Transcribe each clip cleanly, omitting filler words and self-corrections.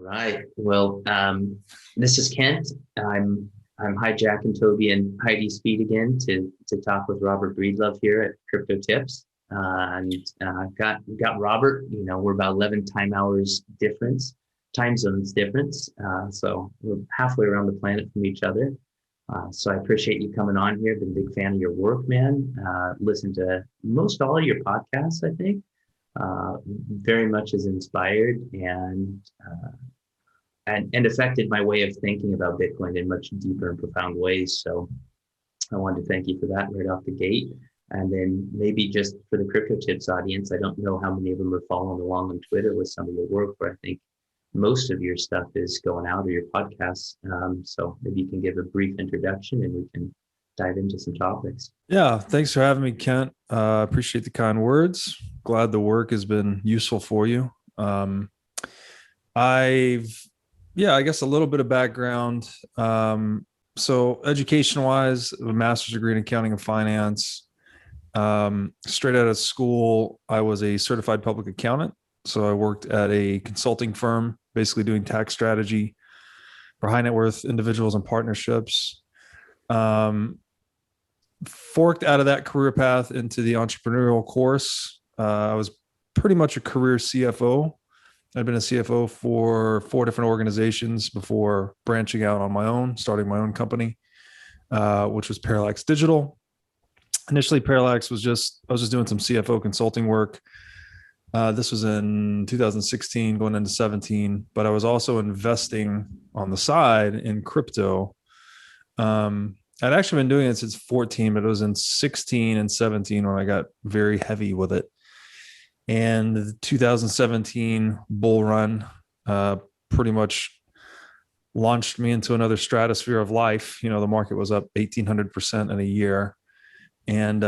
Right. Well, this is Kent. I'm hijacking Toby and Heidi's feet again to talk with Robert Breedlove here at Crypto Tips. Got Robert. We're about 11 time zones difference. So we're halfway around the planet from each other. So I appreciate you coming on here. Been a big fan of your work, man. Listen to most all of your podcasts, I think. Very much as inspired and affected my way of thinking about Bitcoin in much deeper and profound ways. So I wanted to thank you for that right off the gate. And then maybe just for the Crypto Tips audience, I don't know how many of them are following along on Twitter with some of your work, but I think most of your stuff is going out or your podcasts. So maybe you can give a brief introduction and we can dive into some topics. Yeah, thanks for having me, Kent. Appreciate the kind words. Glad the work has been useful for you. I guess a little bit of background. So education-wise, a master's degree in accounting and finance. Straight out of school, I was a certified public accountant. So I worked at a consulting firm, basically doing tax strategy for high net worth individuals and partnerships. Forked out of that career path into the entrepreneurial course. I was pretty much a career CFO. I'd been a CFO for 4 different organizations before branching out on my own, starting my own company, which was Parallax Digital. Initially, Parallax I was just doing some CFO consulting work. This was in 2016, going into 17, but I was also investing on the side in crypto. I'd actually been doing it since 14, but it was in 16 and 17 when I got very heavy with it. And the 2017 bull run pretty much launched me into another stratosphere of life. The market was up 1,800% in a year. And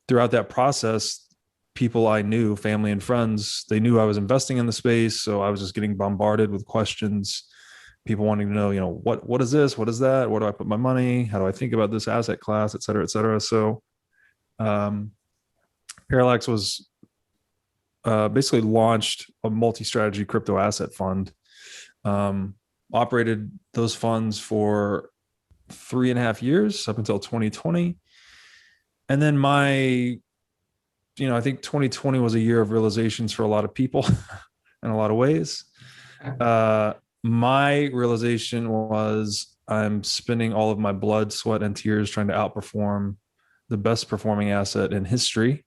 throughout that process, people I knew, family and friends, they knew I was investing in the space. So I was just getting bombarded with questions. People wanting to know, what is this? What is that? Where do I put my money? How do I think about this asset class, et cetera, et cetera. So Parallax was basically launched a multi-strategy crypto asset fund, operated those funds for 3.5 years up until 2020. And then I think 2020 was a year of realizations for a lot of people in a lot of ways. My realization was I'm spending all of my blood, sweat, and tears trying to outperform the best performing asset in history.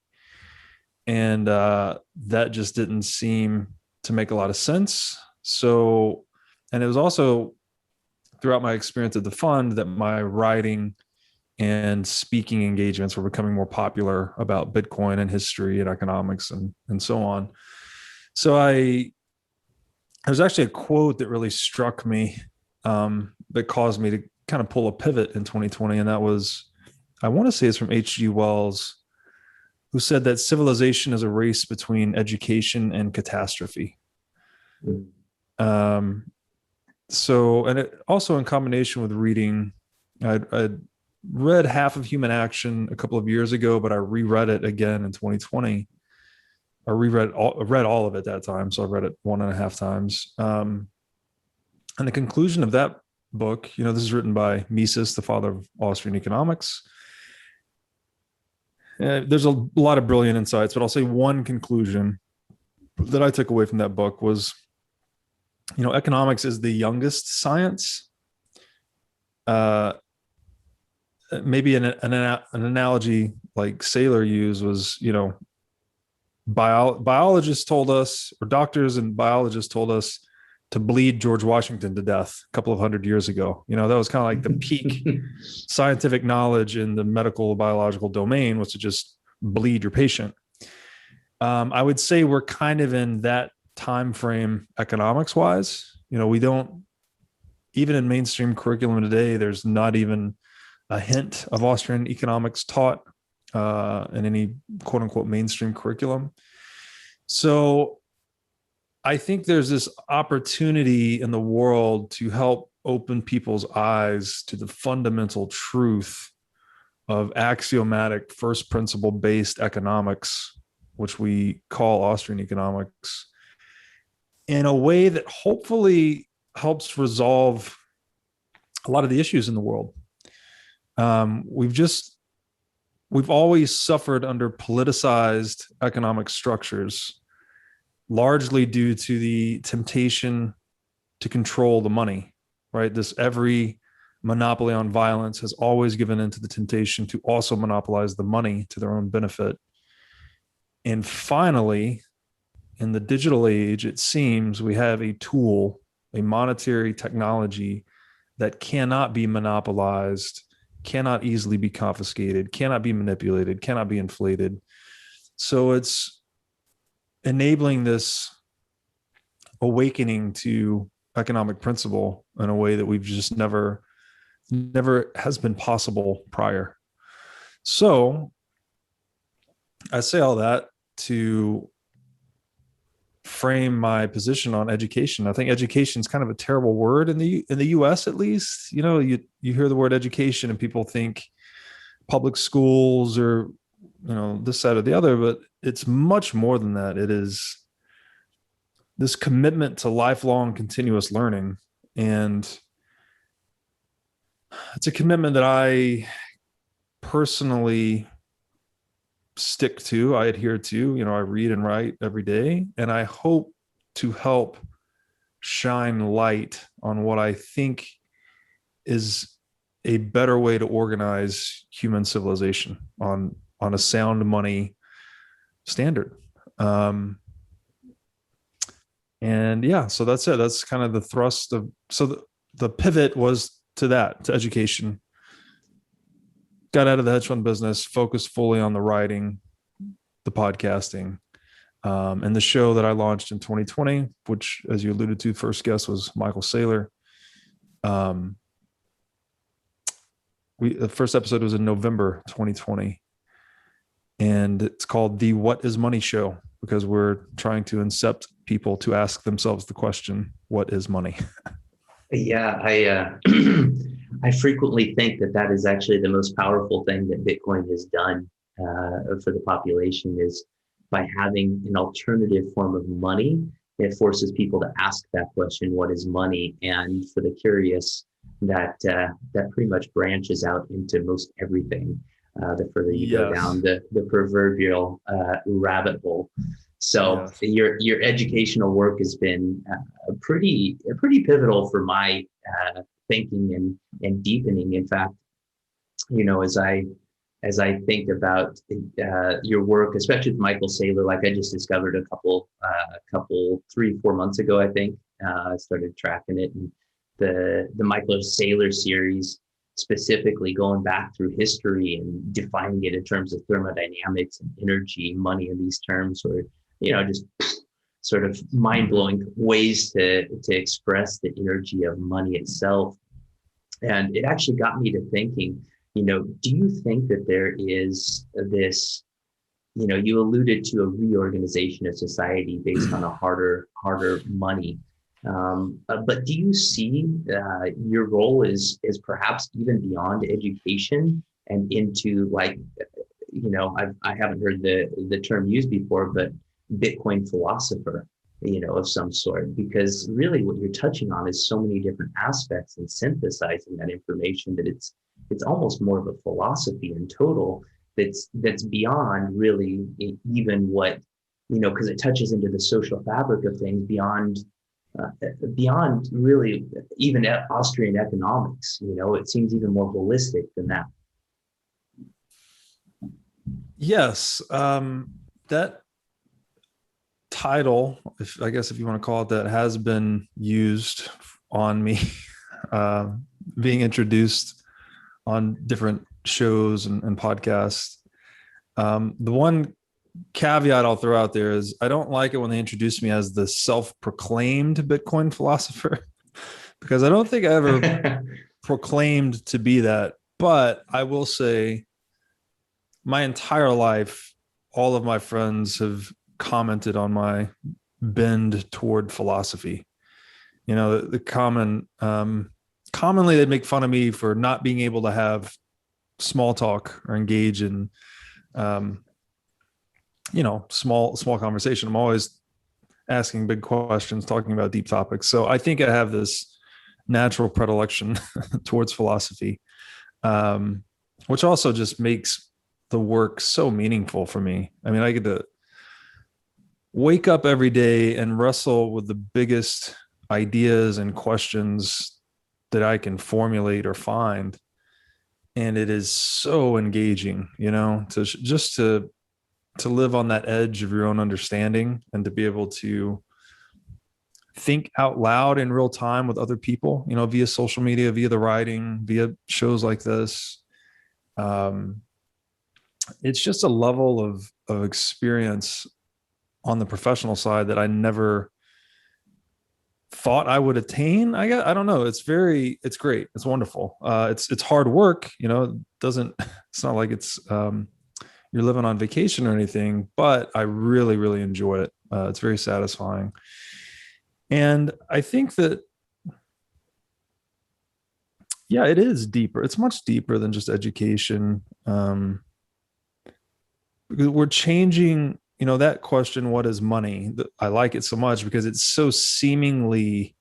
And that just didn't seem to make a lot of sense. So, and it was also throughout my experience at the fund that my writing and speaking engagements were becoming more popular about Bitcoin and history and economics and so on. So there's actually a quote that really struck me that caused me to kind of pull a pivot in 2020. And that was, I want to say it's from H.G. Wells, who said that civilization is a race between education and catastrophe. So, and it also in combination with reading, I'd read half of Human Action a couple of years ago, but I reread it again in 2020. I read all of it that time. So I read it 1.5 times. And the conclusion of that book, this is written by Mises, the father of Austrian economics. There's a lot of brilliant insights, but I'll say one conclusion that I took away from that book was, economics is the youngest science. Maybe an analogy like Saylor used was, biologists told us, or doctors and biologists told us to bleed George Washington to death a couple of 100 years ago. That was kind of like the peak scientific knowledge in the medical biological domain, was to just bleed your patient. I would say we're kind of in that time frame economics wise. We don't, even in mainstream curriculum today, there's not even a hint of Austrian economics taught in any quote unquote mainstream curriculum. So I think there's this opportunity in the world to help open people's eyes to the fundamental truth of axiomatic first principle based economics, which we call Austrian economics, in a way that hopefully helps resolve a lot of the issues in the world. We've always suffered under politicized economic structures, largely due to the temptation to control the money, right? Every monopoly on violence has always given into the temptation to also monopolize the money to their own benefit. And finally, in the digital age, it seems we have a tool, a monetary technology that cannot be monopolized, cannot easily be confiscated, cannot be manipulated, cannot be inflated. So it's enabling this awakening to economic principle in a way that we've just never has been possible prior. So I say all that to frame my position on education. I think education is kind of a terrible word in the US, at least. You know, you hear the word education and people think public schools or, you know, this side or the other, but it's much more than that. It is this commitment to lifelong continuous learning. And it's a commitment that I personally stick to, I adhere to. You know, I read and write every day, and I hope to help shine light on what I think is a better way to organize human civilization on a sound money standard. And yeah, so that's it. That's kind of the thrust of, so the pivot was to that, to education. Got out of the hedge fund business, focused fully on the writing, the podcasting, and the show that I launched in 2020, which, as you alluded to, first guest was Michael Saylor. The first episode was in November 2020, and it's called the What is Money Show, because we're trying to incept people to ask themselves the question, what is money? Yeah, I frequently think that is actually the most powerful thing that Bitcoin has done for the population, is by having an alternative form of money. It forces people to ask that question, what is money? And for the curious, that pretty much branches out into most everything. The further you go down the proverbial rabbit hole. So your educational work has been pretty pivotal for my thinking and deepening. In fact, you know, as I think about your work, especially with Michael Saylor, like I just discovered a couple 3-4 months ago, I think, I started tracking it, and the Michael Saylor series, specifically going back through history and defining it in terms of thermodynamics and energy, money in these terms, or, you know, just sort of mind-blowing ways to express the energy of money itself. And it actually got me to thinking, you know, do you think that there is this, you know, you alluded to a reorganization of society based on a harder money. But do you see your role is perhaps even beyond education and into, like, you know, I haven't heard the term used before, but Bitcoin philosopher, you know, of some sort, because really what you're touching on is so many different aspects and synthesizing that information that it's almost more of a philosophy in total that's beyond really even what, you know, because it touches into the social fabric of things beyond really even Austrian economics. You know, it seems even more holistic than that. Yes, that title, I guess if you want to call it that, has been used on me, being introduced on different shows and podcasts. The one caveat I'll throw out there is I don't like it when they introduce me as the self-proclaimed Bitcoin philosopher, because I don't think I ever proclaimed to be that. But I will say my entire life, all of my friends have commented on my bend toward philosophy. You know, the commonly they'd make fun of me for not being able to have small talk or engage in you know, small conversation. I'm always asking big questions, talking about deep topics. So I think I have this natural predilection towards philosophy, which also just makes the work so meaningful for me. I mean, I get to wake up every day and wrestle with the biggest ideas and questions that I can formulate or find. And it is so engaging, to just to live on that edge of your own understanding and to be able to think out loud in real time with other people, via social media, via the writing, via shows like this. It's just a level of experience on the professional side that I never thought I would attain. I don't know. It's great. It's wonderful. It's hard work, it's not like it's, you're living on vacation or anything, but I really, really enjoy it. It's very satisfying. And I think that, yeah, it is deeper. It's much deeper than just education. Because we're changing, that question, what is money? I like it so much because it's so seemingly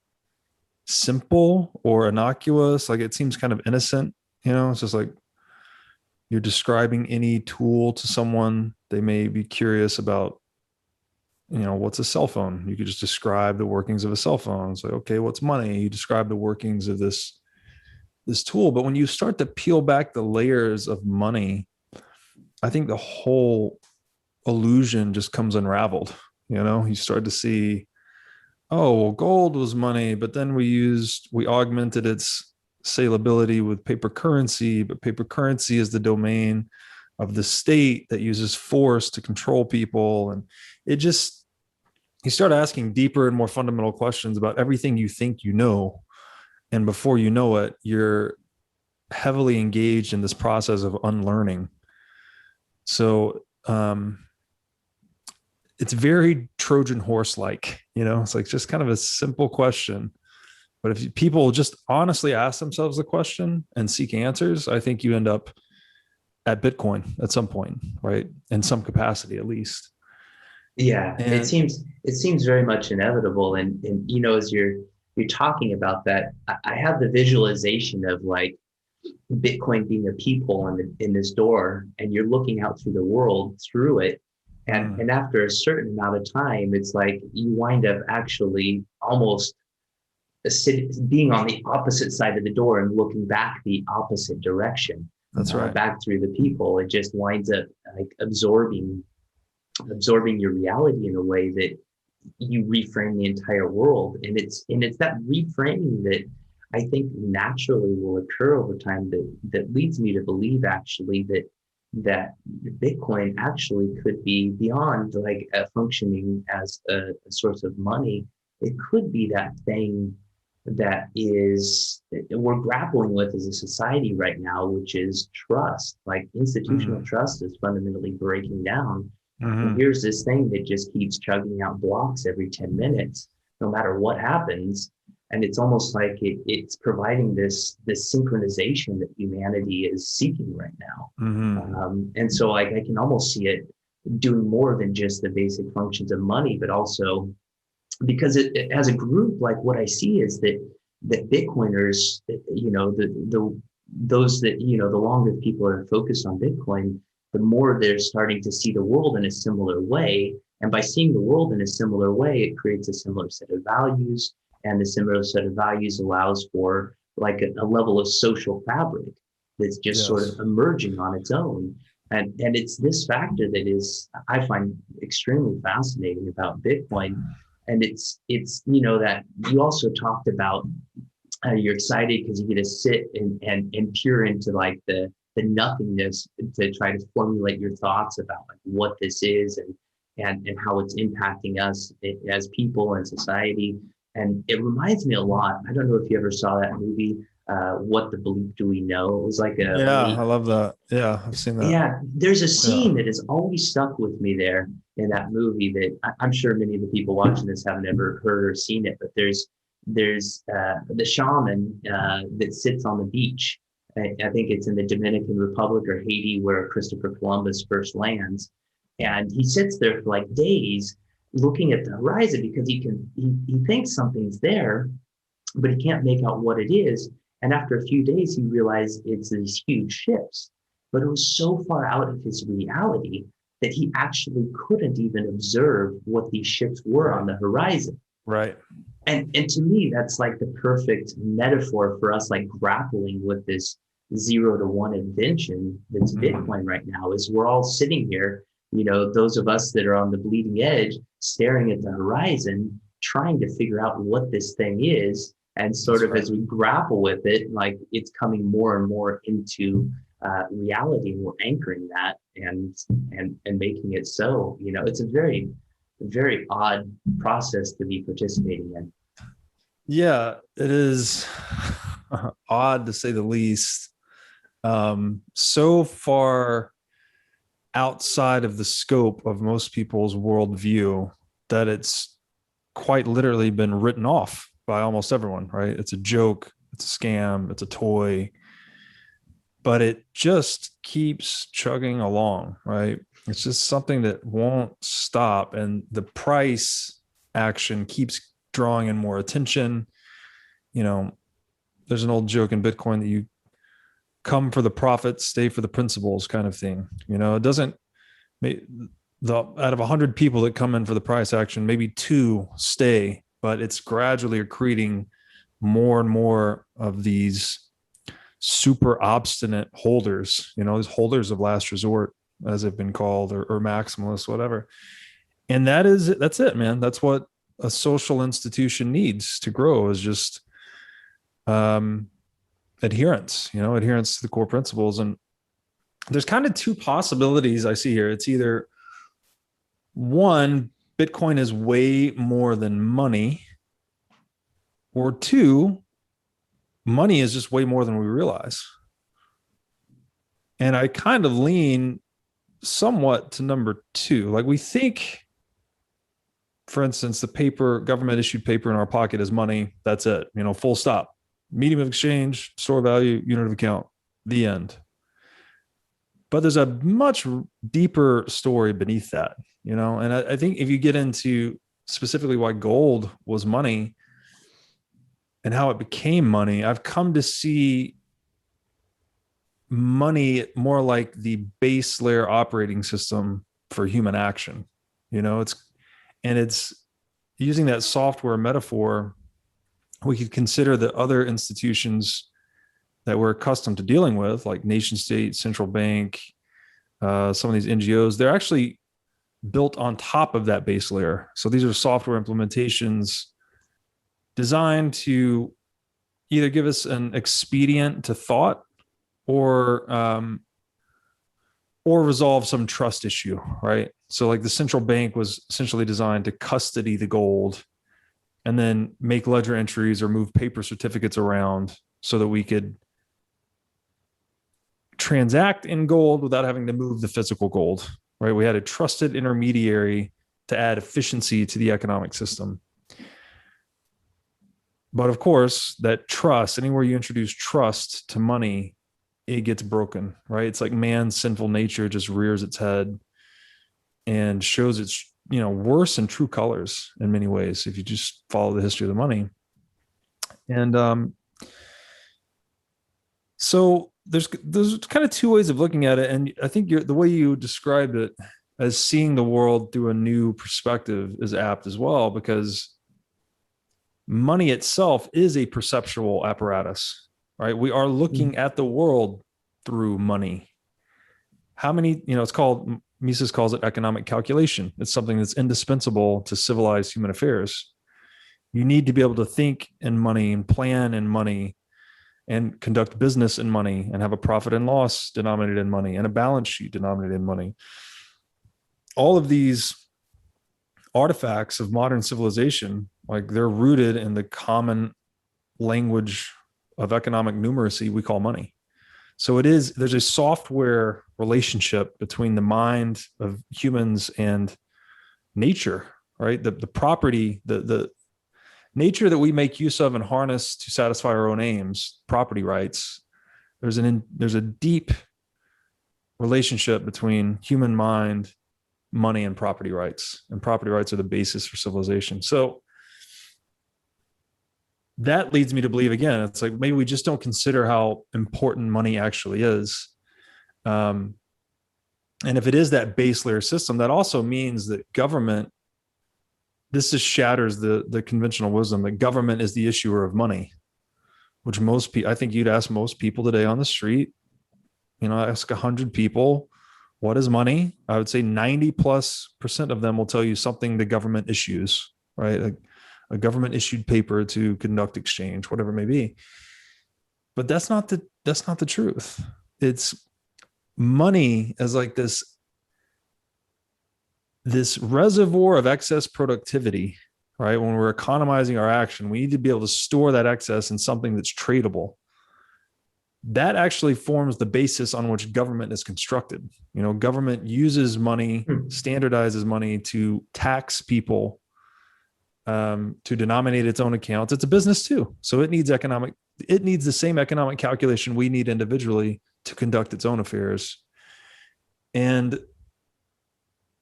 simple or innocuous. Like it seems kind of innocent, it's just like you're describing any tool to someone. They may be curious about, what's a cell phone? You could just describe the workings of a cell phone. It's like, okay, what's money? You describe the workings of this tool. But when you start to peel back the layers of money, I think the whole illusion just comes unraveled. You start to see, oh, well, gold was money, but then we augmented its salability with paper currency, but paper currency is the domain of the state that uses force to control people. And you start asking deeper and more fundamental questions about everything you think you know. And before you know it, you're heavily engaged in this process of unlearning. So it's very Trojan horse-like, it's like just kind of a simple question. But if people just honestly ask themselves the question and seek answers, I think you end up at Bitcoin at some point, right? In some capacity, at least. Yeah, it And seems very much inevitable. And as you're talking about that, I have the visualization of like Bitcoin being a peephole in this door, and you're looking out through the world through it. And after a certain amount of time, it's like you wind up actually almost being on the opposite side of the door and looking back the opposite direction. That's right. Back through the people. It just winds up like absorbing your reality in a way that you reframe the entire world. And it's that reframing that I think naturally will occur over time that leads me to believe actually that Bitcoin actually could be beyond like functioning as a source of money. It could be that thing that we're grappling with as a society right now, which is trust. Like institutional trust is fundamentally breaking down. And here's this thing that just keeps chugging out blocks every 10 minutes, no matter what happens. And it's almost like it's providing this synchronization that humanity is seeking right now. And so I can almost see it doing more than just the basic functions of money, but also because it as a group, like what I see is that Bitcoiners, those that, the longer people are focused on Bitcoin, the more they're starting to see the world in a similar way. And by seeing the world in a similar way, it creates a similar set of values. And the similar set of values allows for like a level of social fabric that's just sort of emerging on its own. And it's this factor that I find extremely fascinating about Bitcoin. And it's that you also talked about how you're excited because you get to sit and peer into like the nothingness to try to formulate your thoughts about like what this is and how it's impacting us as people and society. And it reminds me a lot. I don't know if you ever saw that movie, What the Bleep Do We Know? It was like I love that. Yeah, I've seen that. Yeah, there's a scene that has always stuck with me there in that movie that I'm sure many of the people watching this haven't ever heard or seen it. But there's the shaman that sits on the beach. I think it's in the Dominican Republic or Haiti where Christopher Columbus first lands. And he sits there for like days looking at the horizon because he thinks something's there, but he can't make out what it is. And after a few days, he realized it's these huge ships, but it was so far out of his reality that he actually couldn't even observe what these ships were on the horizon. Right. And to me, that's like the perfect metaphor for us, like grappling with this 0 to 1 invention that's Bitcoin right now. Is we're all sitting here, those of us that are on the bleeding edge, staring at the horizon, trying to figure out what this thing is. And sort of as we grapple with it, like it's coming more and more into reality, and we're anchoring that and making it so. It's a very, very odd process to be participating in. Yeah, it is odd to say the least. So far outside of the scope of most people's worldview that it's quite literally been written off by almost everyone, right? It's a joke, it's a scam, it's a toy, but it just keeps chugging along, right? It's just something that won't stop. And the price action keeps drawing in more attention. There's an old joke in Bitcoin that you come for the profits, stay for the principles kind of thing. It doesn't out of 100 people that come in for the price action, maybe 2 stay, but it's gradually accreting more and more of these super obstinate holders, these holders of last resort, as they've been called, or maximalists, whatever. And that's it, man. That's what a social institution needs to grow, is just adherence, adherence to the core principles. And there's kind of 2 possibilities I see here. It's either 1, Bitcoin is way more than money, or 2, money is just way more than we realize. And I kind of lean somewhat to number 2. Like, we think, for instance, the government issued paper in our pocket is money. That's it, full stop. Medium of exchange, store value, unit of account, the end. But there's a much deeper story beneath that, and I think if you get into specifically why gold was money and how it became money, I've come to see money more like the base layer operating system for human action. It's using that software metaphor. We could consider the other institutions that we're accustomed to dealing with, like nation state, central bank, some of these NGOs, they're actually built on top of that base layer. So these are software implementations designed to either give us an expedient to thought or resolve some trust issue, right? So like the central bank was essentially designed to custody the gold and then make ledger entries or move paper certificates around so that we could transact in gold without having to move the physical gold, right? We had a trusted intermediary to add efficiency to the economic system. But of course, that trust, anywhere you introduce trust to money, it gets broken, right? It's like man's sinful nature just rears its head and shows its, worse and true colors in many ways, if you just follow the history of the money. And so there's kind of 2 ways of looking at it. And I think the way you described it as seeing the world through a new perspective is apt as well, because money itself is a perceptual apparatus, right? We are looking at the world through money. How many, it's called, Mises calls it economic calculation. It's something that's indispensable to civilized human affairs. You need to be able to think in money and plan in money and conduct business in money and have a profit and loss denominated in money and a balance sheet denominated in money. All of these artifacts of modern civilization, like, they're rooted in the common language of economic numeracy we call money. So there's a software relationship between the mind of humans and nature, right? The property, the nature that we make use of and harness to satisfy our own aims, property rights. There's a deep relationship between human mind money and property rights are the basis for civilization. So that leads me to believe, again, it's like maybe we just don't consider how important money actually is. And if it is that base layer system, that also means that government, this just shatters the conventional wisdom that government is the issuer of money, which most people, I think you'd ask most people today on the street, ask 100 people, what is money? I would say 90+% of them will tell you something the government issues, right? A government issued paper to conduct exchange, whatever it may be. But that's not the truth. It's money as like this reservoir of excess productivity, right? When we're economizing our action, we need to be able to store that excess in something that's tradable. That actually forms the basis on which government is constructed. Government uses money, standardizes money to tax people, to denominate its own accounts. It's a business too. So it needs the same economic calculation we need individually to conduct its own affairs. And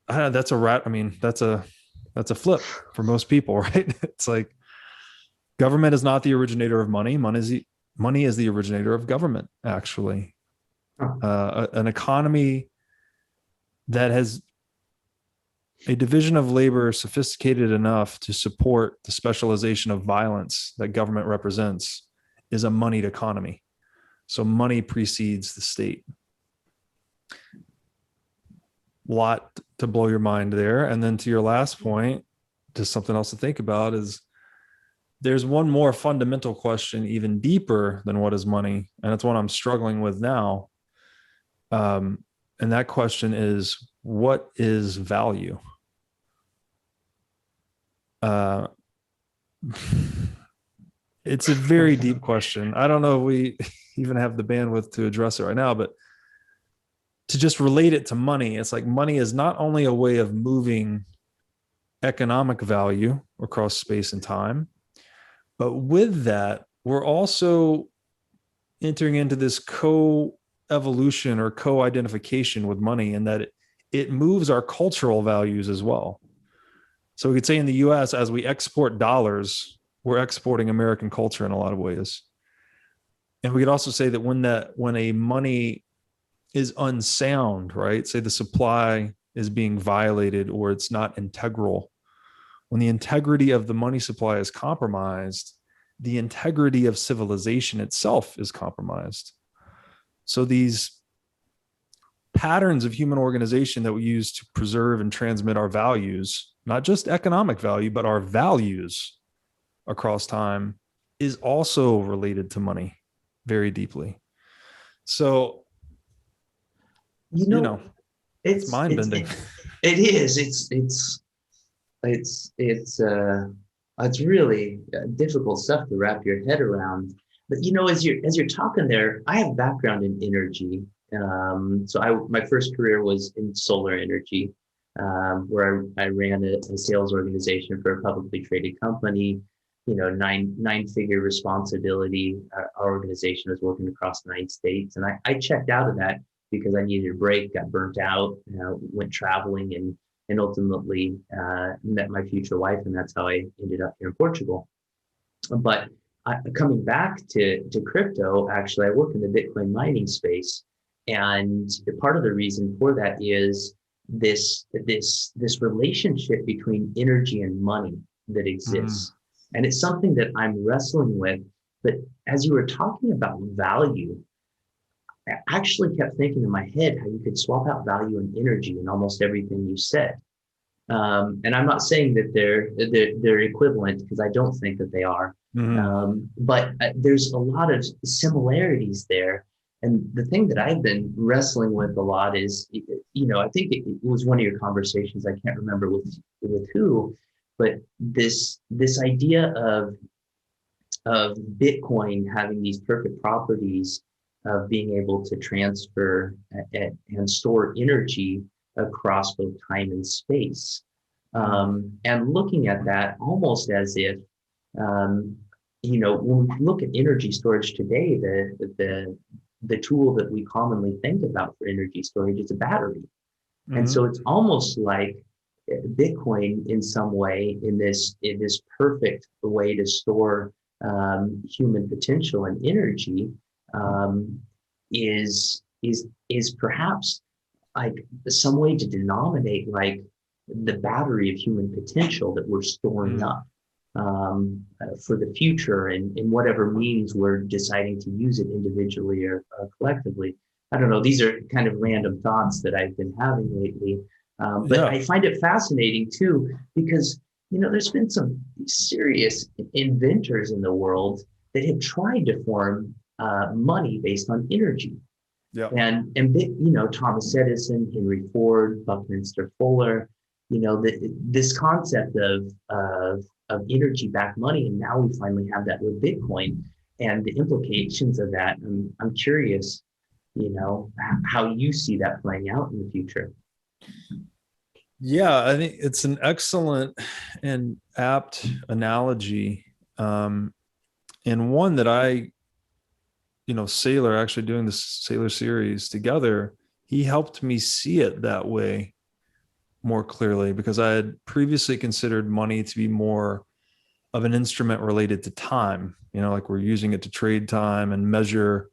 that's a flip for most people, right? It's like government is not the originator of money. Money is the originator of government, actually. An economy that has a division of labor sophisticated enough to support the specialization of violence that government represents is a moneyed economy. So money precedes the state. Lot to blow your mind there. And then to your last point, just something else to think about is there's one more fundamental question, even deeper than what is money. And it's one I'm struggling with now. And that question is, what is value? It's a very deep question. I don't know if we even have the bandwidth to address it right now, but to just relate it to money, it's like money is not only a way of moving economic value across space and time, but with that, we're also entering into this co-evolution or co-identification with money, in that it moves our cultural values as well. So we could say in the US, as we export dollars, we're exporting American culture in a lot of ways. And we could also say that when a money is unsound, right? Say the supply is being violated or it's not integral. When the integrity of the money supply is compromised, the integrity of civilization itself is compromised. So these patterns of human organization that we use to preserve and transmit our values, not just economic value, but our values across time, is also related to money very deeply. So, it's mind-bending. It is. It's really difficult stuff to wrap your head around. But as you're talking there, I have background in energy. So my first career was in solar energy, where I ran a sales organization for a publicly traded company. Nine-figure responsibility. Our organization was working across 9 states, and I checked out of that because I needed a break, got burnt out, went traveling, and ultimately met my future wife, and that's how I ended up here in Portugal. But coming back to crypto, actually, I work in the Bitcoin mining space, and part of the reason for that is this relationship between energy and money that exists. And it's something that I'm wrestling with. But as you were talking about value, I actually kept thinking in my head how you could swap out value and energy in almost everything you said. And I'm not saying that they're equivalent, because I don't think that they are. But there's a lot of similarities there. And the thing that I've been wrestling with a lot is, I think it was one of your conversations, I can't remember with who, but this idea of Bitcoin having these perfect properties of being able to transfer and store energy across both time and space. And looking at that almost as if, when we look at energy storage today, the tool that we commonly think about for energy storage is a battery. And so it's almost like Bitcoin in some way, in this perfect way to store human potential and energy, um, is perhaps like some way to denominate like the battery of human potential that we're storing up for the future, and in whatever means we're deciding to use it individually or collectively. I don't know. These are kind of random thoughts that I've been having lately. But I find it fascinating too, because, there's been some serious inventors in the world that have tried to form money based on energy. Yeah. And Thomas Edison, Henry Ford, Buckminster Fuller, this concept of energy-backed money, and now we finally have that with Bitcoin, and the implications of that. I'm curious, how you see that playing out in the future. Yeah, I think it's an excellent and apt analogy, and one that Saylor, actually doing the Saylor series together, he helped me see it that way more clearly, because I had previously considered money to be more of an instrument related to time, like we're using it to trade time and measure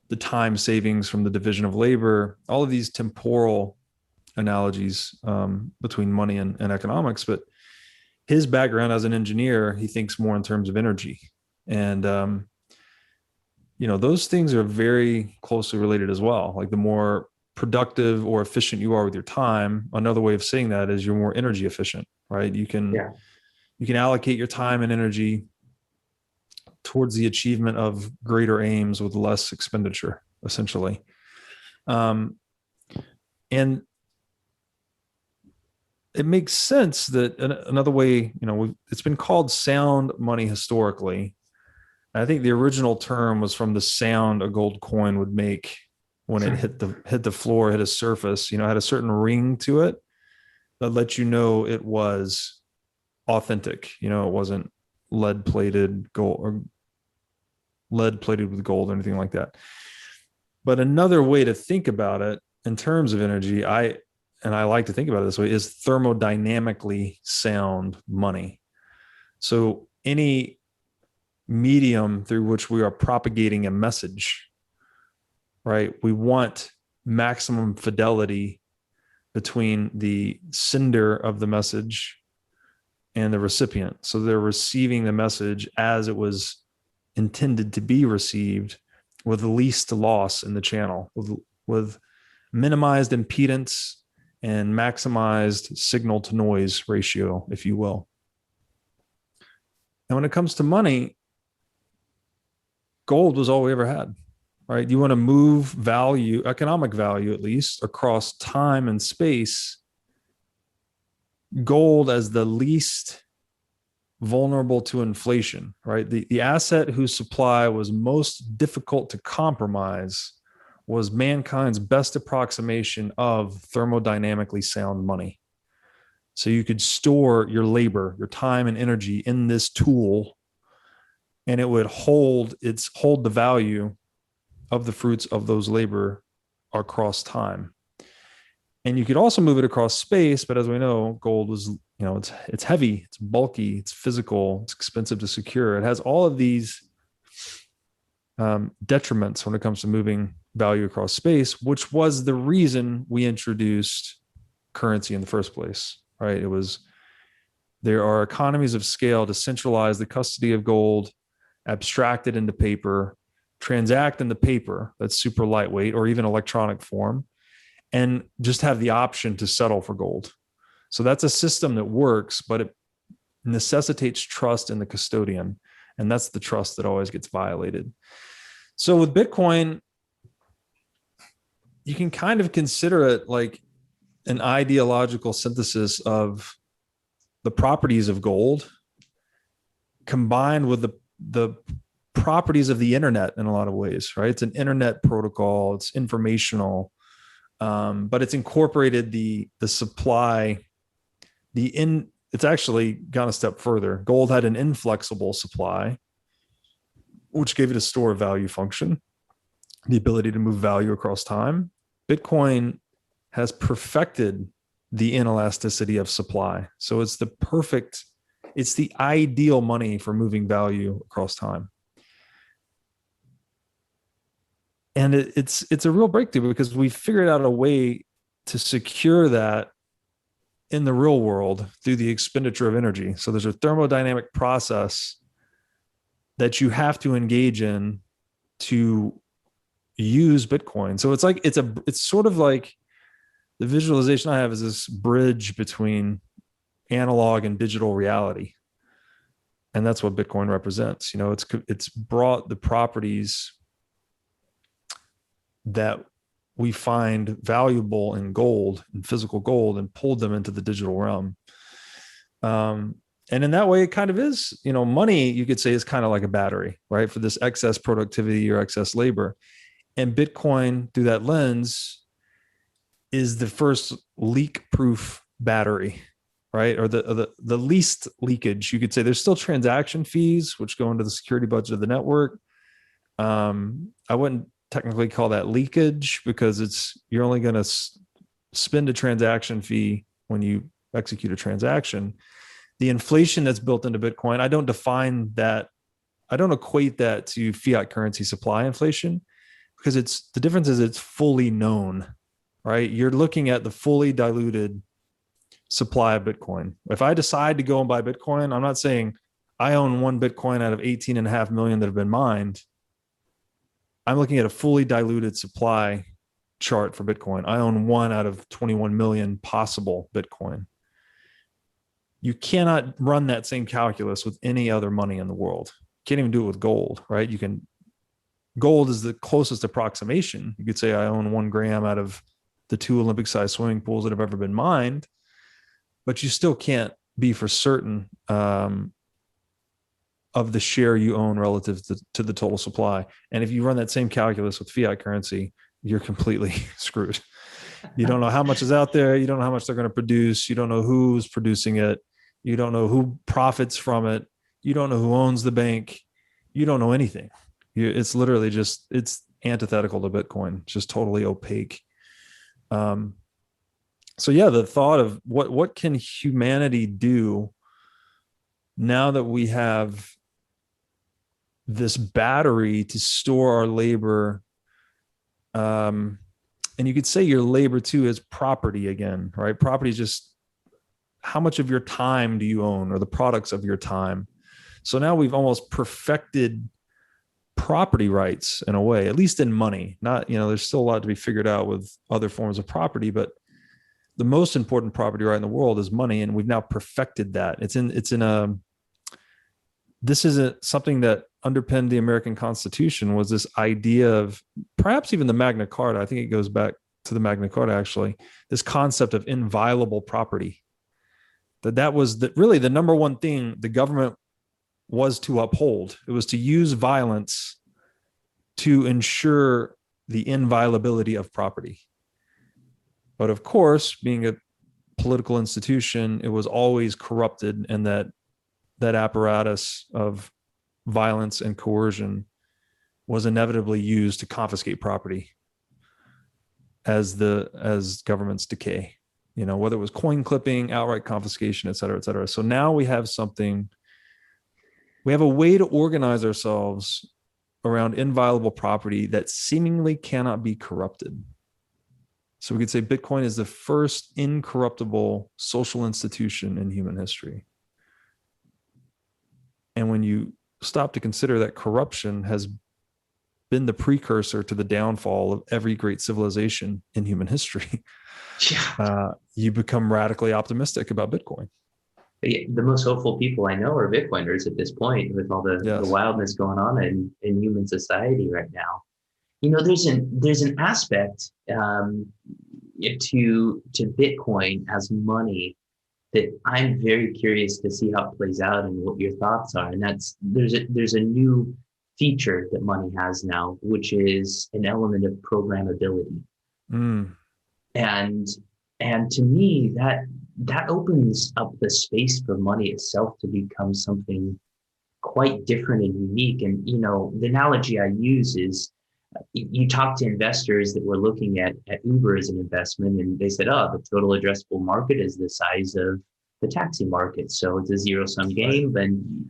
the time savings from the division of labor, all of these temporal analogies between money and economics. But his background as an engineer, he thinks more in terms of energy. And, those things are very closely related as well. Like the more productive or efficient you are with your time, another way of saying that is you're more energy efficient, right? You can allocate your time and energy towards the achievement of greater aims with less expenditure, essentially. And it makes sense that another way, it's been called sound money historically. I think the original term was from the sound a gold coin would make when it hit the floor, hit a surface, had a certain ring to it that let you know it was authentic. It wasn't lead plated gold or lead plated with gold or anything like that. But another way to think about it in terms of energy, I like to think about it this way, is thermodynamically sound money. So any medium through which we are propagating a message, right? We want maximum fidelity between the sender of the message and the recipient. So they're receiving the message as it was intended to be received, with the least loss in the channel, with minimized impedance and maximized signal to noise ratio, if you will. And when it comes to money, gold was all we ever had, right? You want to move value, economic value at least, across time and space. Gold as the least vulnerable to inflation, right? The asset whose supply was most difficult to compromise was mankind's best approximation of thermodynamically sound money. So you could store your labor, your time and energy in this tool, and it would hold the value of the fruits of those labor across time. And you could also move it across space, but as we know, gold was, it's heavy, it's bulky, it's physical, it's expensive to secure. It has all of these detriments when it comes to moving value across space, which was the reason we introduced currency in the first place, right? There are economies of scale to centralize the custody of gold, abstract it into paper, transact in the paper that's super lightweight or even electronic form, and just have the option to settle for gold. So that's a system that works, but it necessitates trust in the custodian. And that's the trust that always gets violated. So with Bitcoin, you can kind of consider it like an ideological synthesis of the properties of gold combined with the properties of the internet in a lot of ways, right? It's an internet protocol, it's informational, but it's incorporated the supply, it's actually gone a step further. Gold had an inflexible supply, which gave it a store of value function, the ability to move value across time. Bitcoin has perfected the inelasticity of supply. So it's the ideal money for moving value across time. And it's a real breakthrough because we figured out a way to secure that in the real world through the expenditure of energy. So there's a thermodynamic process that you have to engage in to use Bitcoin. So it's sort of like the visualization I have is this bridge between analog and digital reality. And that's what Bitcoin represents. It's brought the properties that we find valuable in gold, in physical gold, and pulled them into the digital realm. And in that way, it kind of is, money, you could say, is kind of like a battery, right? For this excess productivity or excess labor. And Bitcoin, through that lens, is the first leak-proof battery, right? Or the least leakage, you could say. There's still transaction fees, which go into the security budget of the network. I wouldn't technically call that leakage because you're only going to spend a transaction fee when you execute a transaction. The inflation that's built into Bitcoin, I don't define that. I don't equate that to fiat currency supply inflation because the difference is it's fully known, right? You're looking at the fully diluted supply of Bitcoin. If I decide to go and buy Bitcoin, I'm not saying I own 1 Bitcoin out of 18.5 million that have been mined. I'm looking at a fully diluted supply chart for Bitcoin. I own 1 out of 21 million possible Bitcoin. You cannot run that same calculus with any other money in the world. You can't even do it with gold, right? Gold is the closest approximation. You could say I own 1 gram out of the 2 Olympic-sized swimming pools that have ever been mined, but you still can't be for certain of the share you own relative to the total supply. And if you run that same calculus with fiat currency, you're completely screwed. You don't know how much is out there. You don't know how much they're going to produce. You don't know who's producing it. You don't know who profits from it. You don't know who owns the bank. You don't know anything. It's literally it's antithetical to Bitcoin. It's just totally opaque. So yeah, the thought of what can humanity do now that we have this battery to store our labor, and you could say your labor too is property again, right? Property is just how much of your time do you own or the products of your time. So now we've almost perfected property rights in a way, at least in money. Not, there's still a lot to be figured out with other forms of property, but the most important property right in the world is money, and we've now perfected that. This isn't something that underpinned the American Constitution, was this idea of perhaps even the Magna Carta. I think it goes back to the Magna Carta, actually, this concept of inviolable property. That was really the number one thing the government was to uphold. It was to use violence to ensure the inviolability of property. But of course, being a political institution, it was always corrupted, and that apparatus of violence and coercion was inevitably used to confiscate property as governments decay, whether it was coin clipping, outright confiscation, et cetera, et cetera. So now we have a way to organize ourselves around inviolable property that seemingly cannot be corrupted. So we could say Bitcoin is the first incorruptible social institution in human history. And when you stop to consider that corruption has been the precursor to the downfall of every great civilization in human history, you become radically optimistic about Bitcoin. The most hopeful people I know are Bitcoiners at this point, with all the wildness going on in human society right now. There's an aspect to Bitcoin as money that I'm very curious to see how it plays out and what your thoughts are. And that's there's a new feature that money has now, which is an element of programmability. And to me, that opens up the space for money itself to become something quite different and unique. And the analogy I use is You talk to investors that were looking at Uber as an investment, and they said, oh, the total addressable market is the size of the taxi market. So it's a zero sum Right. game. And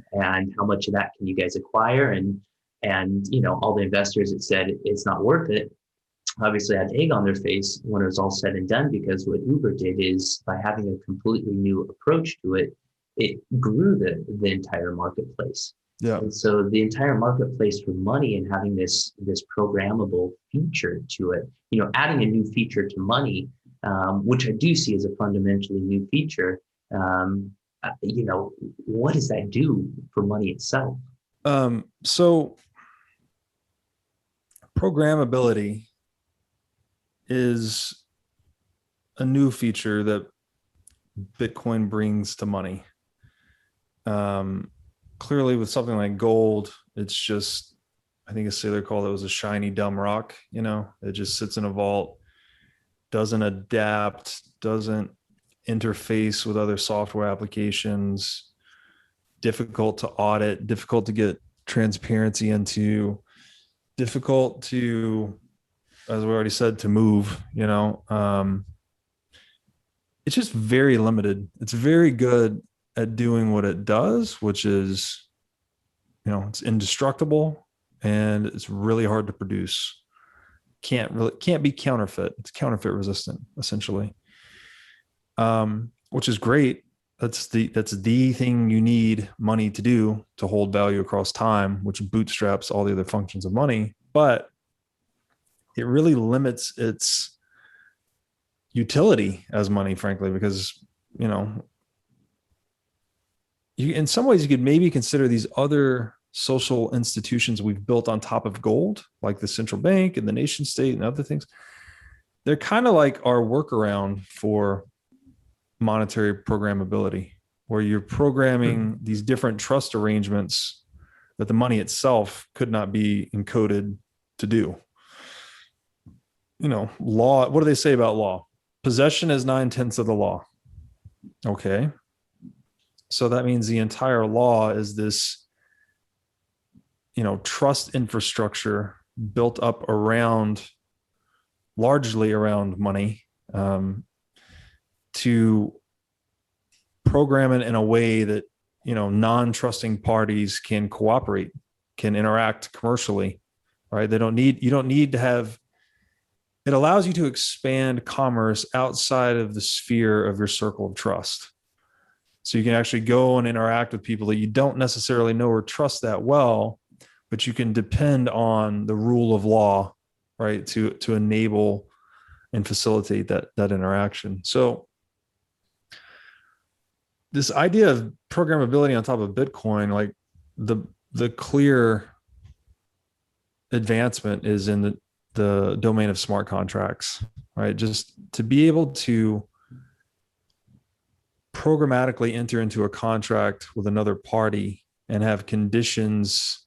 how much of that can you guys acquire? And all the investors that said it's not worth it obviously had egg on their face when it was all said and done, because what Uber did is, by having a completely new approach to it, it grew the entire marketplace. Yeah. And so the entire marketplace for money, and having this programmable feature to it, adding a new feature to money, which I do see as a fundamentally new feature. What does that do for money itself? So programmability is a new feature that Bitcoin brings to money. Clearly, with something like gold, it's just, I think a sailor called it was a shiny, dumb rock. It just sits in a vault, doesn't adapt, doesn't interface with other software applications, difficult to audit, difficult to get transparency into, difficult to, as we already said, to move. It's just very limited. It's very good at doing what it does, which is, it's indestructible and it's really hard to produce. Can't be counterfeit. It's counterfeit resistant, essentially. Which is great. That's the thing you need money to do, to hold value across time, which bootstraps all the other functions of money. But it really limits its utility as money, frankly, because, in some ways you could maybe consider these other social institutions we've built on top of gold, like the central bank and the nation state and other things. They're kind of like our workaround for monetary programmability, where you're programming these different trust arrangements that the money itself could not be encoded to do. Law, what do they say about law? Possession is 9/10 of the law. Okay. So that means the entire law is this, trust infrastructure built up largely around money, to program it in a way that, non-trusting parties can cooperate, can interact commercially, right? You don't need to have, it allows you to expand commerce outside of the sphere of your circle of trust. So you can actually go and interact with people that you don't necessarily know or trust that well, but you can depend on the rule of law, right, to enable and facilitate that interaction. So this idea of programmability on top of Bitcoin, like the clear advancement is in the domain of smart contracts, right? Just to be able to programmatically enter into a contract with another party and have conditions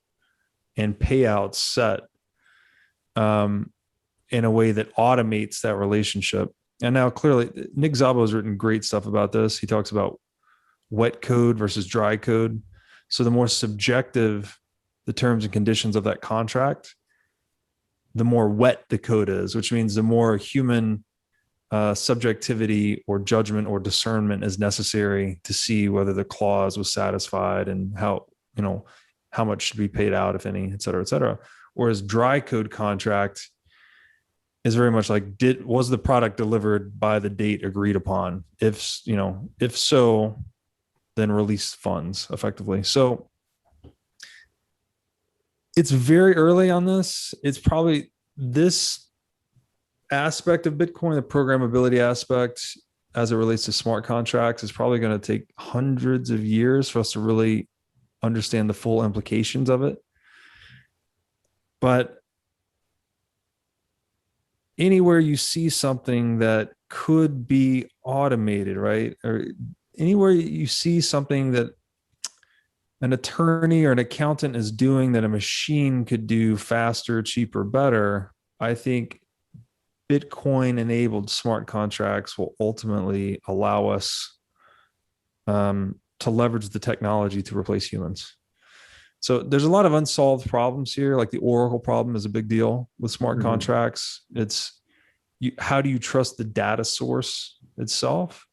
and payouts set in a way that automates that relationship. And now clearly Nick Szabo has written great stuff about this. He talks about wet code versus dry code. So the more subjective the terms and conditions of that contract, the more wet the code is, which means the more human subjectivity or judgment or discernment is necessary to see whether the clause was satisfied and how much should be paid out, if any, et cetera, et cetera. Whereas dry code contract is very much like, was the product delivered by the date agreed upon? If so, then release funds effectively. So it's very early on this. It's probably this aspect of Bitcoin, the programmability aspect, as it relates to smart contracts, is probably going to take hundreds of years for us to really understand the full implications of it. But anywhere you see something that could be automated, right? Or anywhere you see something that an attorney or an accountant is doing that a machine could do faster, cheaper, better, I think Bitcoin enabled smart contracts will ultimately allow us to leverage the technology to replace humans. So there's a lot of unsolved problems here. Like the Oracle problem is a big deal with smart contracts. It's how do you trust the data source itself?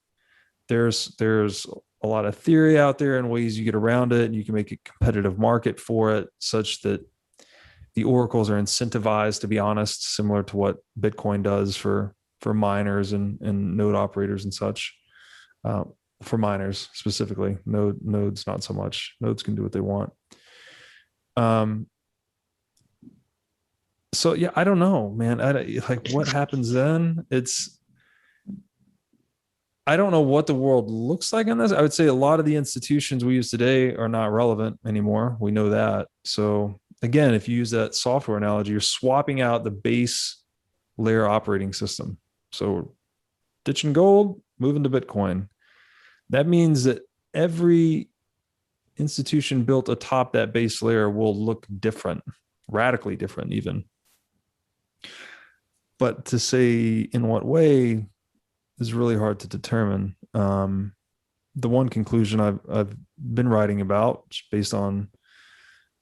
There's a lot of theory out there and ways you get around it, and you can make a competitive market for it such that the oracles are incentivized to be honest, similar to what Bitcoin does for miners and node operators and such. For miners specifically, nodes not so much. Nodes can do what they want. So yeah, I don't know, man. Like what happens then? I don't know what the world looks like on this. I would say a lot of the institutions we use today are not relevant anymore. We know that. So again, if you use that software analogy, you're swapping out the base layer operating system. So ditching gold, moving to Bitcoin. That means that every institution built atop that base layer will look different, radically different even. But to say in what way is really hard to determine. The one conclusion I've been writing about, based on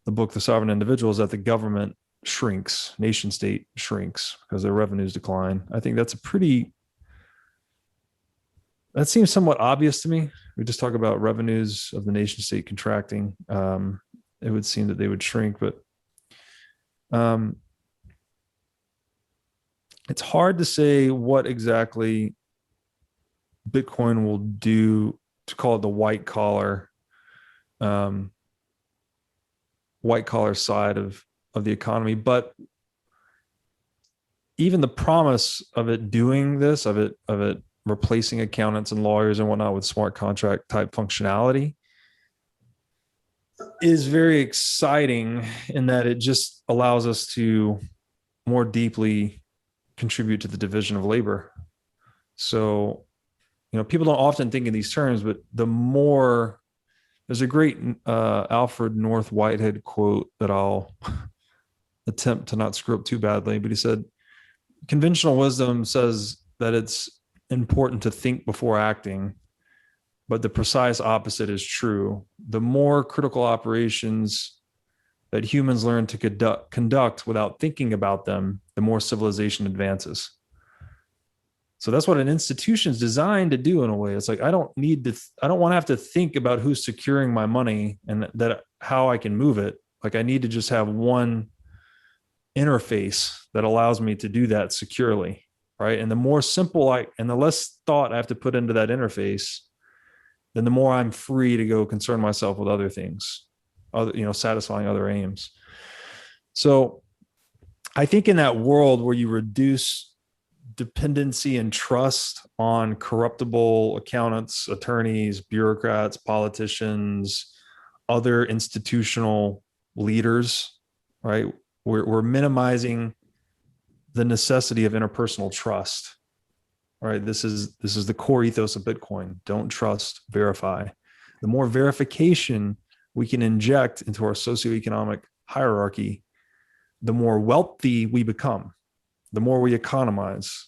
the book The Sovereign Individual, is that the government shrinks, nation state shrinks because their revenues decline. I think that seems somewhat obvious to me. We just talk about revenues of the nation state contracting. It would seem that they would shrink, but it's hard to say what exactly Bitcoin will do, to call it the white collar side of the economy. But even the promise of it doing this, of it replacing accountants and lawyers and whatnot with smart contract type functionality, is very exciting in that it just allows us to more deeply contribute to the division of labor. So, people don't often think in these terms, but there's a great Alfred North Whitehead quote that I'll attempt to not screw up too badly, but he said, conventional wisdom says that it's important to think before acting, but the precise opposite is true. The more critical operations that humans learn to conduct without thinking about them, the more civilization advances. So that's what an institution is designed to do in a way. It's like, I don't want to have to think about who's securing my money and how I can move it. Like, I need to just have one interface that allows me to do that securely, right? And the more simple and the less thought I have to put into that interface, then the more I'm free to go concern myself with other things, satisfying other aims. So I think in that world where you reduce dependency and trust on corruptible accountants, attorneys, bureaucrats, politicians, other institutional leaders, right? We're minimizing the necessity of interpersonal trust, right? This is the core ethos of Bitcoin. Don't trust, verify. The more verification we can inject into our socioeconomic hierarchy, the more wealthy we become, the more we economize,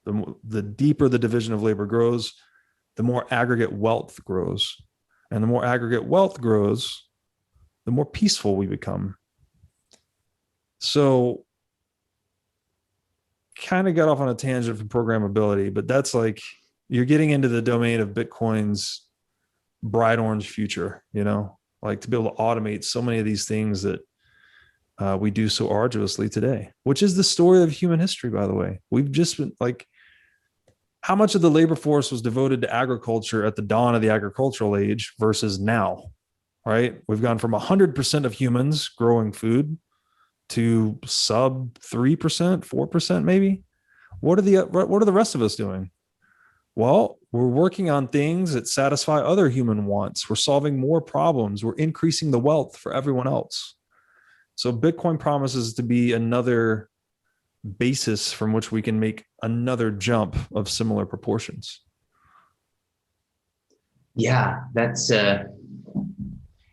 the deeper the division of labor grows, the more aggregate wealth grows. And the more aggregate wealth grows, the more peaceful we become. So kind of got off on a tangent from programmability, but that's like, you're getting into the domain of Bitcoin's bright orange future, like to be able to automate so many of these things that we do so arduously today, which is the story of human history, by the way. We've just been like, how much of the labor force was devoted to agriculture at the dawn of the agricultural age versus now, right? We've gone from 100% of humans growing food to sub 3%, 4% maybe. What are the rest of us doing? Well, we're working on things that satisfy other human wants. We're solving more problems. We're increasing the wealth for everyone else. So Bitcoin promises to be another basis from which we can make another jump of similar proportions. Yeah, that's as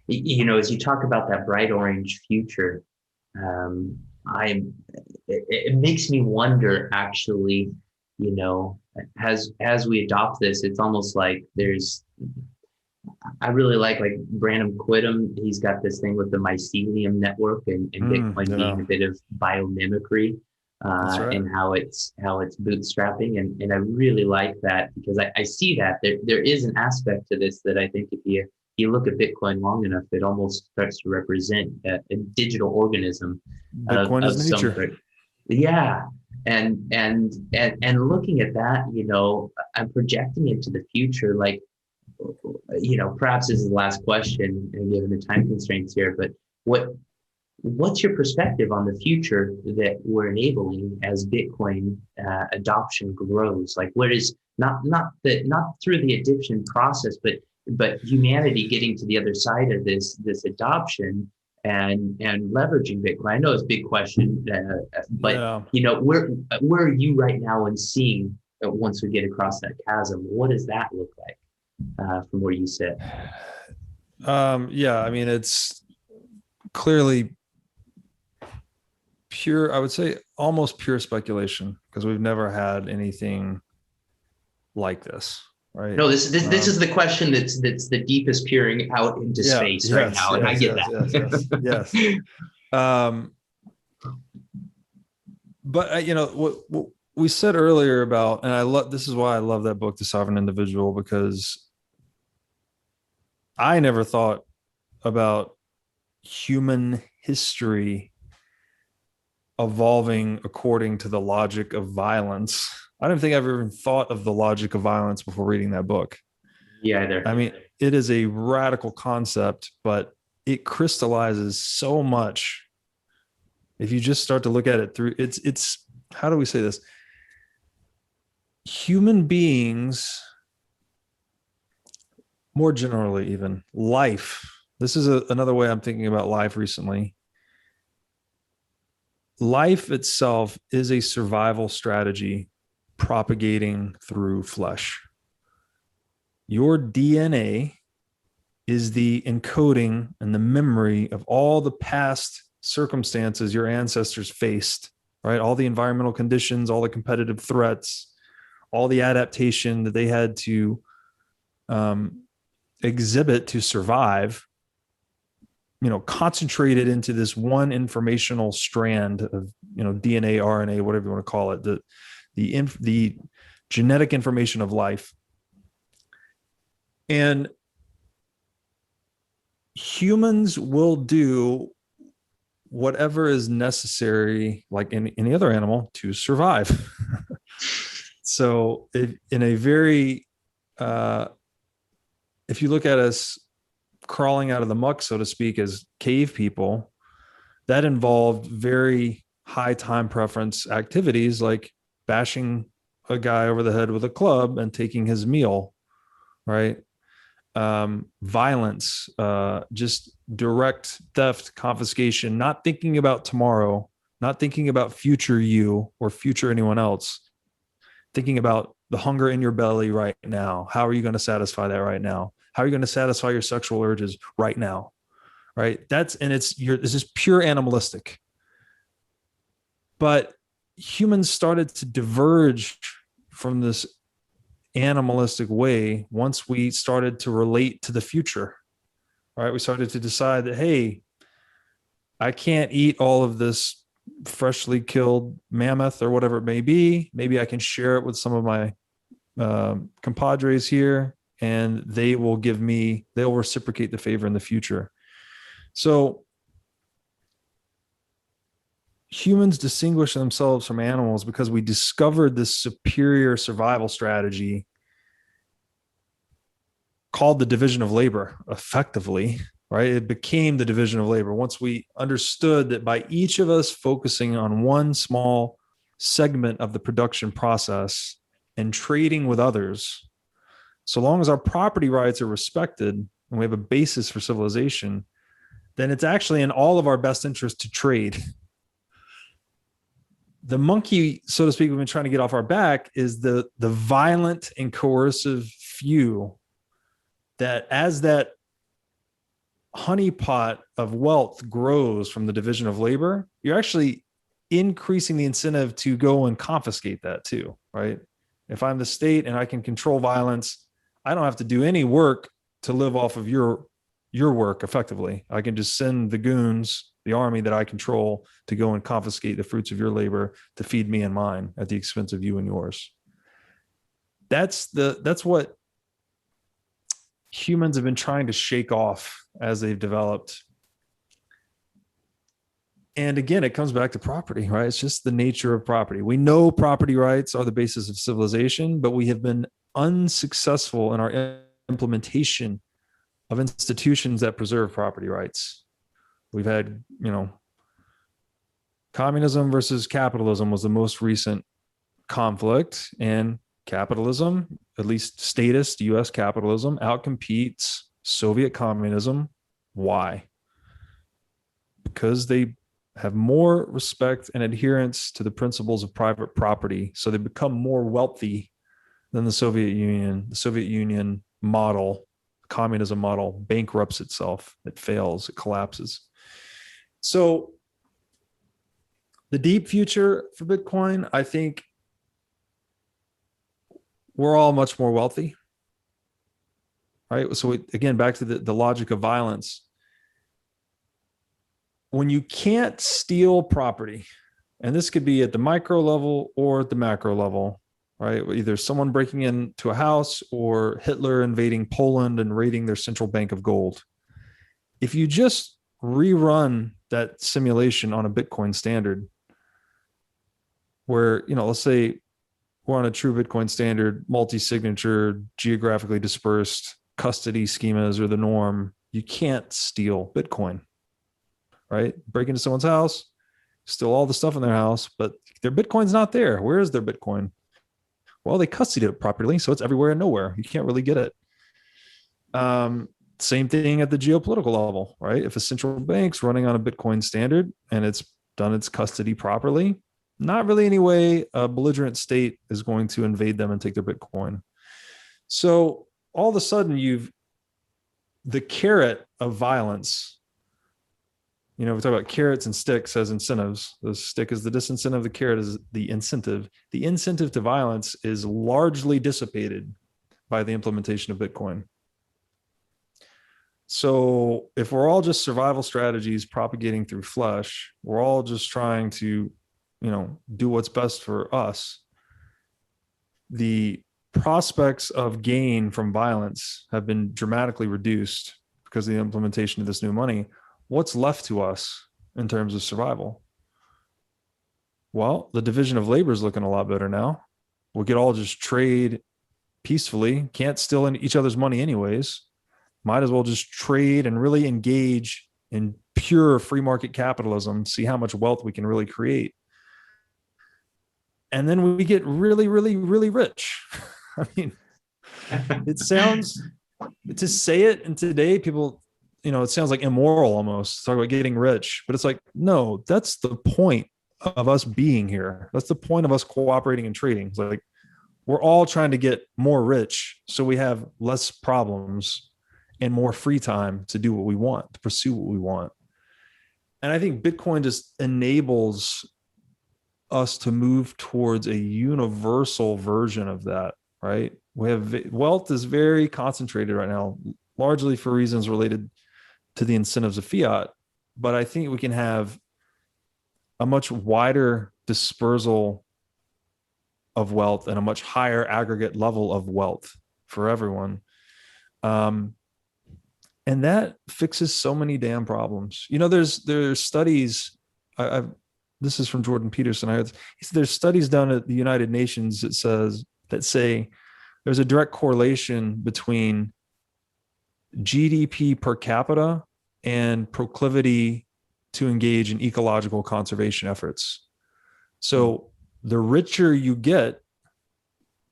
you talk about that bright orange future, it makes me wonder, actually, as we adopt this, it's almost like there's I really like Branham Quittem. He's got this thing with the mycelium network and Bitcoin being Yeah, a bit of biomimicry, that's right. and how it's bootstrapping. And I really like that because I see that there is an aspect to this that I think if you look at Bitcoin long enough, it almost starts to represent a digital organism Bitcoin is of some nature. sort. Yeah. And looking at that, I'm projecting into the future, like, perhaps this is the last question, and given the time constraints here, but what's your perspective on the future that we're enabling as Bitcoin adoption grows? Like, what is not through the adoption process, but humanity getting to the other side of this adoption and leveraging Bitcoin? I know it's a big question, but Yeah. where are you right now in seeing once we get across that chasm? What does that look like from where you sit? Yeah, I mean, it's clearly pure, I would say almost pure speculation because we've never had anything like this, right? No, this is the question that's the deepest peering out into Yeah, space right yes, now, and I yes, get yes, yes, yes, yes. that. Um, but what we said earlier about, and I love this is why I love that book, The Sovereign Individual, because I never thought about human history evolving according to the logic of violence. I don't think I've ever even thought of the logic of violence before reading that book. Yeah, there. I mean, it is a radical concept, but it crystallizes so much if you just start to look at it through it's how do we say this? Human beings, more generally, even life. This is another way I'm thinking about life recently. Life itself is a survival strategy propagating through flesh. Your DNA is the encoding and the memory of all the past circumstances your ancestors faced, right? All the environmental conditions, all the competitive threats, all the adaptation that they had to exhibit to survive, concentrated into this one informational strand of, DNA, RNA, whatever you want to call it, the genetic information of life. And humans will do whatever is necessary, like in any other animal, to survive. So in a very, if you look at us crawling out of the muck, so to speak, as cave people, that involved very high time preference activities like bashing a guy over the head with a club and taking his meal, right? Violence, just direct theft, confiscation, not thinking about tomorrow, not thinking about future you or future anyone else, thinking about the hunger in your belly right now. How are you going to satisfy that right now? How are you going to satisfy your sexual urges right now? Right. It's just pure animalistic. But humans started to diverge from this animalistic way once we started to relate to the future. Right. We started to decide that, hey, I can't eat all of this freshly killed mammoth or whatever it may be. Maybe I can share it with some of my compadres here, and they'll reciprocate the favor in the future. So humans distinguish themselves from animals because we discovered this superior survival strategy called the division of labor, effectively, right? It became the division of labor once we understood that by each of us focusing on one small segment of the production process and trading with others, so long as our property rights are respected and we have a basis for civilization, then it's actually in all of our best interest to trade. The monkey, so to speak, we've been trying to get off our back is the violent and coercive few that, as that honeypot of wealth grows from the division of labor, you're actually increasing the incentive to go and confiscate that too, right? If I'm the state and I can control violence, I don't have to do any work to live off of your work effectively. I can just send the goons, the army that I control, to go and confiscate the fruits of your labor to feed me and mine at the expense of you and yours. That's what humans have been trying to shake off as they've developed. And again, it comes back to property, right? It's just the nature of property. We know property rights are the basis of civilization, but we have been unsuccessful in our implementation of institutions that preserve property rights. We've had, communism versus capitalism was the most recent conflict, and capitalism, at least statist US capitalism, outcompetes Soviet communism. Why? Because they have more respect and adherence to the principles of private property. So they become more wealthy than the Soviet Union. The Soviet Union model, communism model, bankrupts itself. It fails, it collapses. So the deep future for Bitcoin, I think we're all much more wealthy, right? So again, back to the logic of violence. When you can't steal property, and this could be at the micro level or at the macro level, right? Either someone breaking into a house or Hitler invading Poland and raiding their central bank of gold. If you just rerun that simulation on a Bitcoin standard, where, let's say we're on a true Bitcoin standard, multi-signature, geographically dispersed custody schemas are the norm, you can't steal Bitcoin. Right? Break into someone's house, steal all the stuff in their house, but their Bitcoin's not there. Where is their Bitcoin? Well, they custodied it properly, so it's everywhere and nowhere. You can't really get it. Same thing at the geopolitical level, right? If a central bank's running on a Bitcoin standard and it's done its custody properly, not really any way a belligerent state is going to invade them and take their Bitcoin. So all of a sudden, the carrot of violence. We talk about carrots and sticks as incentives. The stick is the disincentive, the carrot is the incentive. The incentive to violence is largely dissipated by the implementation of Bitcoin. So if we're all just survival strategies propagating through flesh, we're all just trying to, do what's best for us, the prospects of gain from violence have been dramatically reduced because of the implementation of this new money. What's left to us in terms of survival? Well, the division of labor is looking a lot better now. We could all just trade peacefully. Can't steal each other's money anyways. Might as well just trade and really engage in pure free market capitalism, see how much wealth we can really create. And then we get really, really, really rich. I mean, it sounds, to say it, and today people, it sounds like immoral almost, talk about getting rich, but it's like, no, that's the point of us being here. That's the point of us cooperating and trading. It's like, we're all trying to get more rich so we have less problems and more free time to do what we want, to pursue what we want. And I think Bitcoin just enables us to move towards a universal version of that, right? Wealth is very concentrated right now, largely for reasons related to the incentives of fiat, but I think we can have a much wider dispersal of wealth and a much higher aggregate level of wealth for everyone. And that fixes so many damn problems. There's studies, this is from Jordan Peterson. He said there's studies done at the United Nations that say there's a direct correlation between GDP per capita and proclivity to engage in ecological conservation efforts. So the richer you get,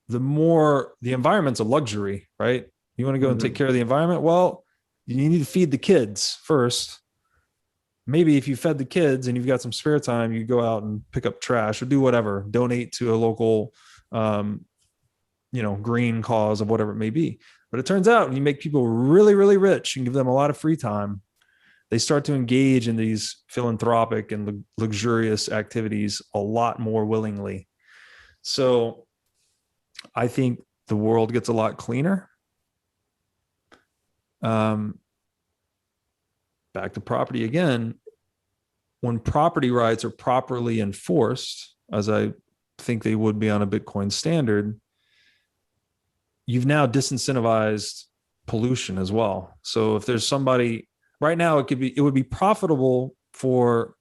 the more the environment's a luxury, right? You want to go and take care of the environment? Well, you need to feed the kids first. Maybe if you fed the kids and you've got some spare time, you go out and pick up trash or do whatever, donate to a local, green cause of whatever it may be. But it turns out when you make people really, really rich and give them a lot of free time, they start to engage in these philanthropic and luxurious activities a lot more willingly. So I think the world gets a lot cleaner. Back to property again. When property rights are properly enforced, as I think they would be on a Bitcoin standard, you've now disincentivized pollution as well. So if there's somebody right now, it would be profitable for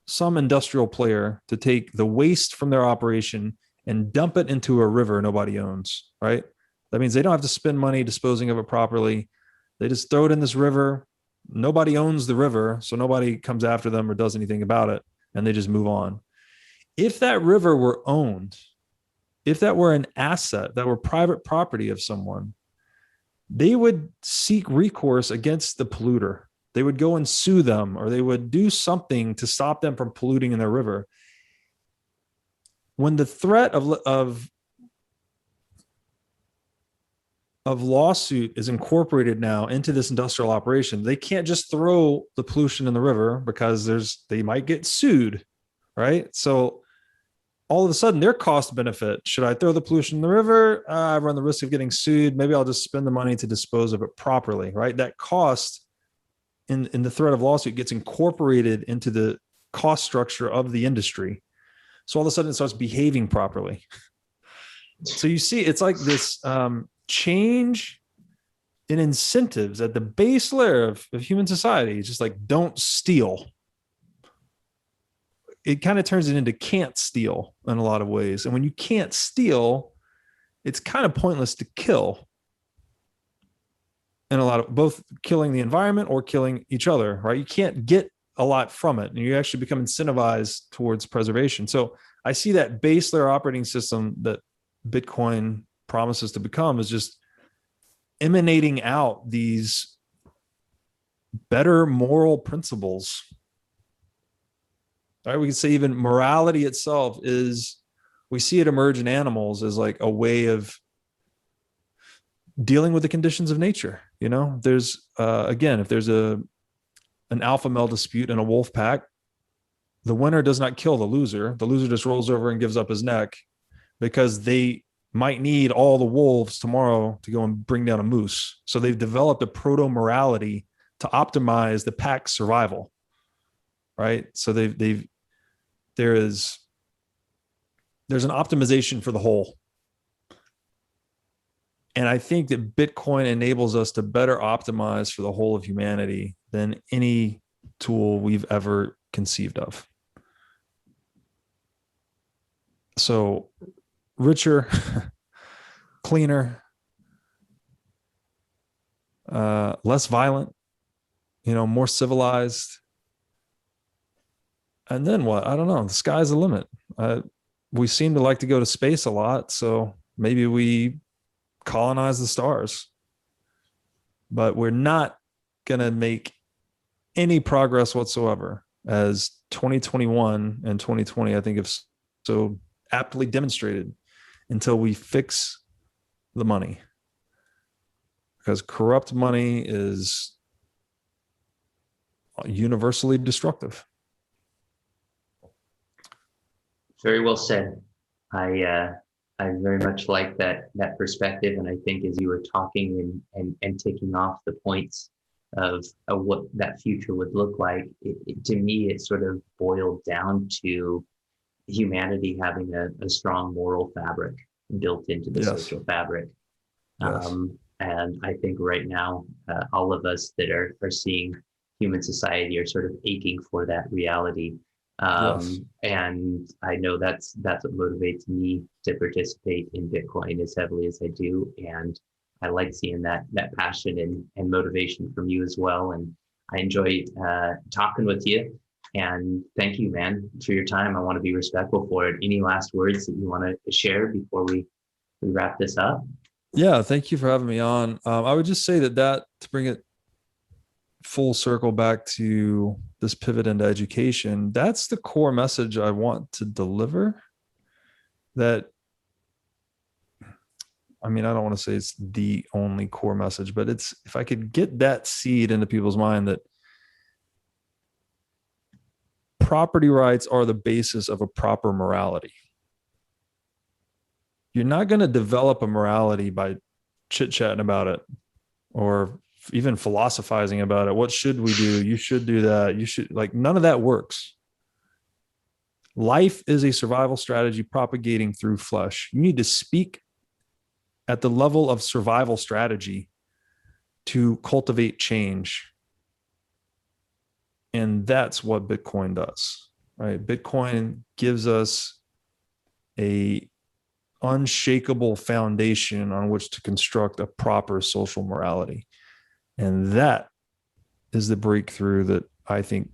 some industrial player to take the waste from their operation and dump it into a river nobody owns, right? That means they don't have to spend money disposing of it properly. They just throw it in this river. Nobody owns the river, so nobody comes after them or does anything about it, and they just move on. If that river were owned, if that were an asset, that were private property of someone, they would seek recourse against the polluter. They would go and sue them, or they would do something to stop them from polluting in their river. When the threat of lawsuit is incorporated now into this industrial operation, they can't just throw the pollution in the river because they might get sued, right? So all of a sudden, their cost benefit, should I throw the pollution in the river? I run the risk of getting sued. Maybe I'll just spend the money to dispose of it properly, right? That cost in the threat of lawsuit gets incorporated into the cost structure of the industry. So all of a sudden it starts behaving properly. So you see, it's like this change in incentives at the base layer of human society. It's just like, don't steal. It kind of turns it into can't steal in a lot of ways. And when you can't steal, it's kind of pointless to kill. And a lot of both killing the environment or killing each other, right? You can't get a lot from it, and you actually become incentivized towards preservation. So I see that base layer operating system that Bitcoin promises to become is just emanating out these better moral principles. Right? We could say even morality itself we see it emerge in animals as like a way of dealing with the conditions of nature. You know, there's again, if there's an alpha male dispute in a wolf pack, the winner does not kill the loser. The loser just rolls over and gives up his neck because they might need all the wolves tomorrow to go and bring down a moose. So they've developed a proto morality to optimize the pack's survival. Right. So there's an optimization for the whole. And I think that Bitcoin enables us to better optimize for the whole of humanity than any tool we've ever conceived of. So richer, cleaner, less violent, more civilized. And then what? I don't know. The sky's the limit. We seem to like to go to space a lot, so maybe we colonize the stars. But we're not going to make any progress whatsoever, as 2021 and 2020, I think, have so aptly demonstrated, until we fix the money. Because corrupt money is universally destructive. Very well said. I very much like that perspective, and I think as you were talking and ticking off the points of what that future would look like, to me it sort of boiled down to humanity having a strong moral fabric built into the social fabric. Yes. And I think right now, all of us that are seeing human society are sort of aching for that reality. And I know that's what motivates me to participate in Bitcoin as heavily as I do. And I like seeing that passion and motivation from you as well. And I enjoy talking with you. And thank you, man, for your time. I want to be respectful for it. Any last words that you want to share before we wrap this up? Yeah, thank you for having me on. I would just say that to bring it full circle back to this pivot into education, that's the core message I want to deliver. That, I mean, I don't want to say it's the only core message, but it's, if I could get that seed into people's mind that property rights are the basis of a proper morality. You're not going to develop a morality by chit-chatting about it or even philosophizing about it. What should we do? You should do that. You should, like, none of that works. Life is a survival strategy propagating through flesh. You need to speak at the level of survival strategy to cultivate change. And that's what Bitcoin does, right? Bitcoin gives us a unshakable foundation on which to construct a proper social morality. And that is the breakthrough that I think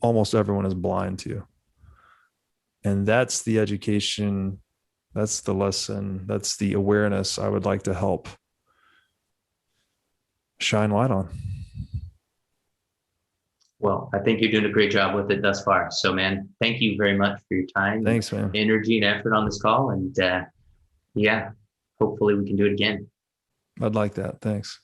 almost everyone is blind to. And that's the education, that's the lesson, that's the awareness I would like to help shine light on. Well, I think you're doing a great job with it thus far. So, man, thank you very much for your time, Thanks, man. energy, and effort on this call. And yeah, hopefully we can do it again. I'd like that. Thanks.